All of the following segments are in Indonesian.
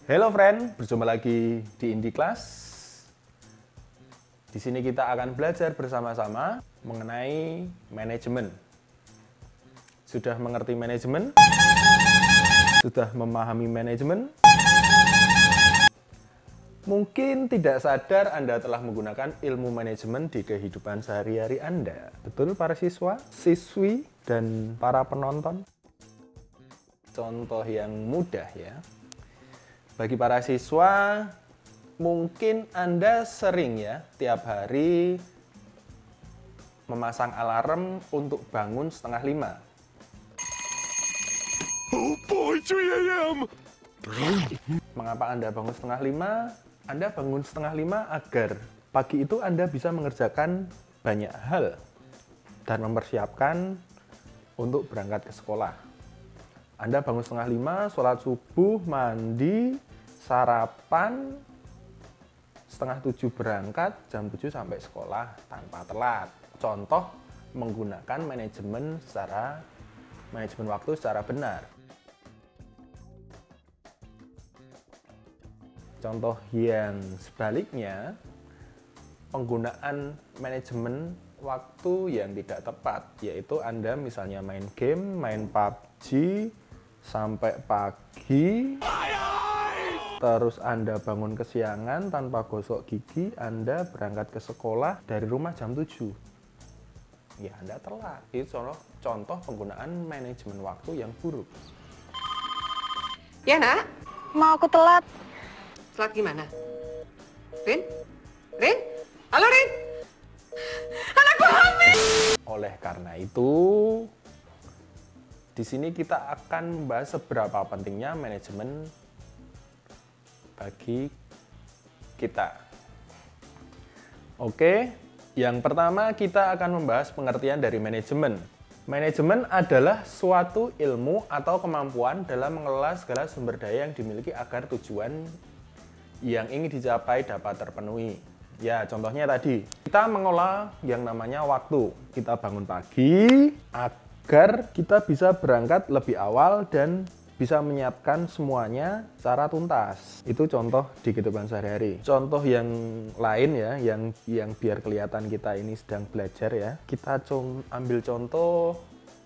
Hello friend, berjumpa lagi di Indie Class. Di sini kita akan belajar bersama-sama mengenai manajemen. Sudah mengerti manajemen? Sudah memahami manajemen? Mungkin tidak sadar Anda telah menggunakan ilmu manajemen di kehidupan sehari-hari Anda. Betul para siswa, siswi, dan para penonton? Contoh yang mudah ya. Bagi para siswa, mungkin Anda sering ya tiap hari memasang alarm untuk bangun setengah 5. Oh boy, 3 a.m. Mengapa Anda bangun setengah 5? Anda bangun setengah 5 agar pagi itu Anda bisa mengerjakan banyak hal dan mempersiapkan untuk berangkat ke sekolah. Anda bangun setengah 5, sholat subuh, mandi, sarapan, setengah 7 berangkat, jam 7 sampai sekolah tanpa telat. Contoh menggunakan manajemen waktu secara benar. Contoh yang sebaliknya, penggunaan manajemen waktu yang tidak tepat, yaitu Anda misalnya main game, main PUBG sampai pagi, terus Anda bangun kesiangan tanpa gosok gigi, Anda berangkat ke sekolah dari rumah jam 7. Ya, Anda telat. Itu contoh penggunaan manajemen waktu yang buruk. Ya, Nak? Mau aku telat? Telat gimana? Rin? Rin? Halo, Rin? Anakku hamil! Oleh karena itu, di sini kita akan membahas seberapa pentingnya manajemen bagi kita. Oke, yang pertama kita akan membahas pengertian dari manajemen. Manajemen adalah suatu ilmu atau kemampuan dalam mengelola segala sumber daya yang dimiliki agar tujuan yang ingin dicapai dapat terpenuhi. Ya, contohnya tadi, kita mengolah yang namanya waktu. Kita bangun pagi agar kita bisa berangkat lebih awal dan bisa menyiapkan semuanya secara tuntas. Itu contoh di kehidupan sehari-hari. Contoh yang lain ya, yang biar kelihatan kita ini sedang belajar ya. Kita ambil contoh,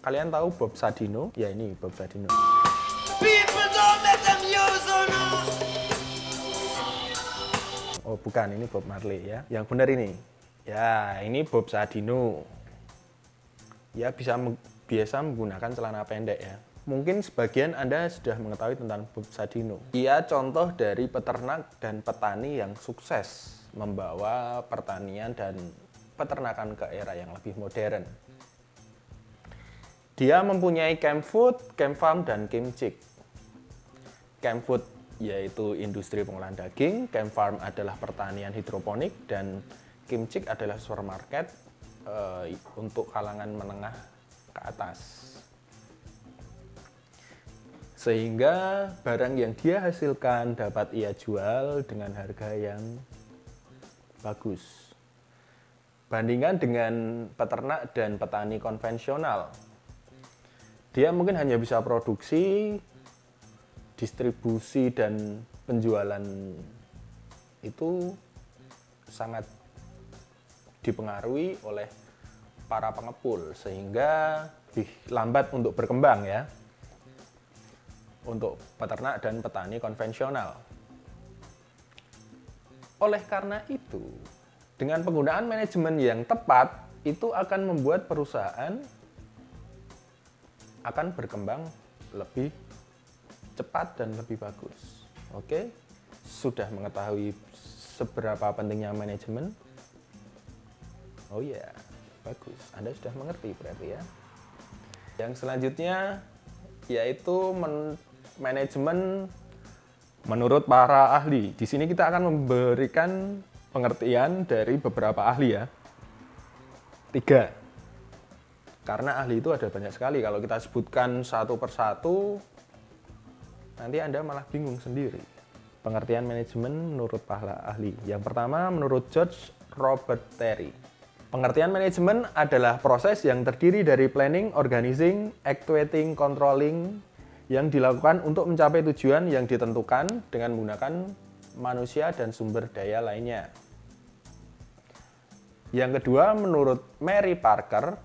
kalian tahu Bob Sadino? Ya, ini Bob Sadino. People don't let them use or not. Oh, bukan, ini Bob Marley ya. Yang benar ini. Ya, ini Bob Sadino. Ya, biasa menggunakan celana pendek ya. Mungkin sebagian Anda sudah mengetahui tentang Bob Sadino. Ia contoh dari peternak dan petani yang sukses membawa pertanian dan peternakan ke era yang lebih modern. Dia mempunyai camp food, camp farm, dan camp chick. Camp food yaitu industri pengolahan daging, camp farm adalah pertanian hidroponik, dan camp chick adalah supermarket untuk kalangan menengah ke atas. Sehingga barang yang dia hasilkan dapat ia jual dengan harga yang bagus. Bandingkan dengan peternak dan petani konvensional. Dia mungkin hanya bisa produksi, distribusi, dan penjualan itu sangat dipengaruhi oleh para pengepul, sehingga lebih lambat untuk berkembang ya. Untuk peternak dan petani konvensional. Oleh karena itu, dengan penggunaan manajemen yang tepat, itu akan membuat perusahaan akan berkembang lebih cepat dan lebih bagus. Oke? Sudah mengetahui seberapa pentingnya manajemen? Oh iya, bagus. Anda sudah mengerti berarti ya. Yang selanjutnya yaitu manajemen menurut para ahli. Di sini kita akan memberikan pengertian dari beberapa ahli ya. 3. Karena ahli itu ada banyak sekali. Kalau kita sebutkan satu persatu, nanti Anda malah bingung sendiri. Pengertian manajemen menurut para ahli. Yang pertama, menurut George Robert Terry. Pengertian manajemen adalah proses yang terdiri dari planning, organizing, actuating, controlling, yang dilakukan untuk mencapai tujuan yang ditentukan dengan menggunakan manusia dan sumber daya lainnya. Yang kedua, menurut Mary Parker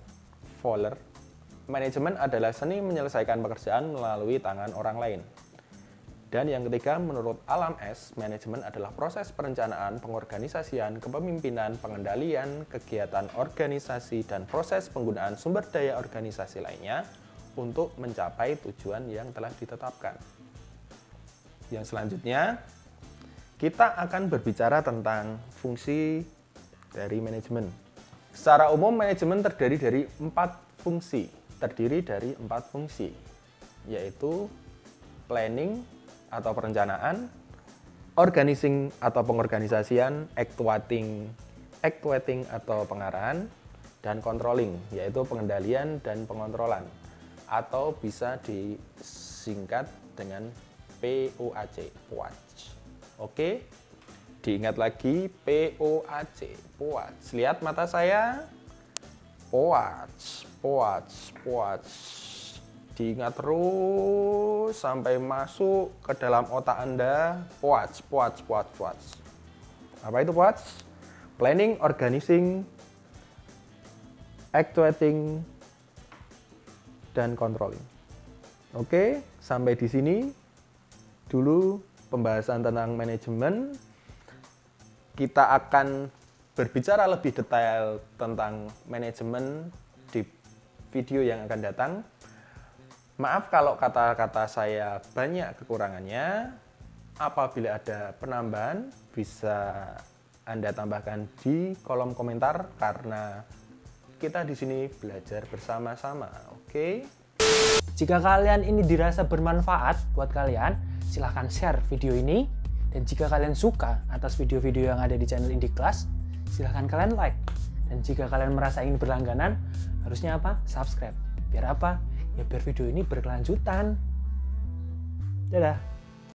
Fowler, manajemen adalah seni menyelesaikan pekerjaan melalui tangan orang lain. Dan yang ketiga, menurut Alam S, manajemen adalah proses perencanaan, pengorganisasian, kepemimpinan, pengendalian, kegiatan organisasi, dan proses penggunaan sumber daya organisasi lainnya untuk mencapai tujuan yang telah ditetapkan. Yang selanjutnya, kita akan berbicara tentang fungsi dari manajemen. Secara umum, manajemen terdiri dari 4 fungsi, yaitu planning atau perencanaan, organizing atau pengorganisasian, actuating atau pengarahan, dan controlling, yaitu pengendalian dan pengontrolan, atau bisa disingkat dengan POAC. Oke, diingat lagi POAC. Lihat mata saya. POAC. Diingat terus sampai masuk ke dalam otak Anda. POAC. Apa itu POAC? Planning, organizing, actuating, dan controlling. Oke, sampai di sini dulu pembahasan tentang manajemen. Kita akan berbicara lebih detail tentang manajemen di video yang akan datang. Maaf kalau kata-kata saya banyak kekurangannya. Apabila ada penambahan, bisa Anda tambahkan di kolom komentar karena kita di sini belajar bersama-sama. Oke? Jika kalian ini dirasa bermanfaat buat kalian, silahkan share video ini. Dan jika kalian suka atas video-video yang ada di channel Indie Class, silahkan kalian like. Dan jika kalian merasa ingin berlangganan, harusnya apa? Subscribe. Biar apa? Ya biar video ini berkelanjutan. Dadah.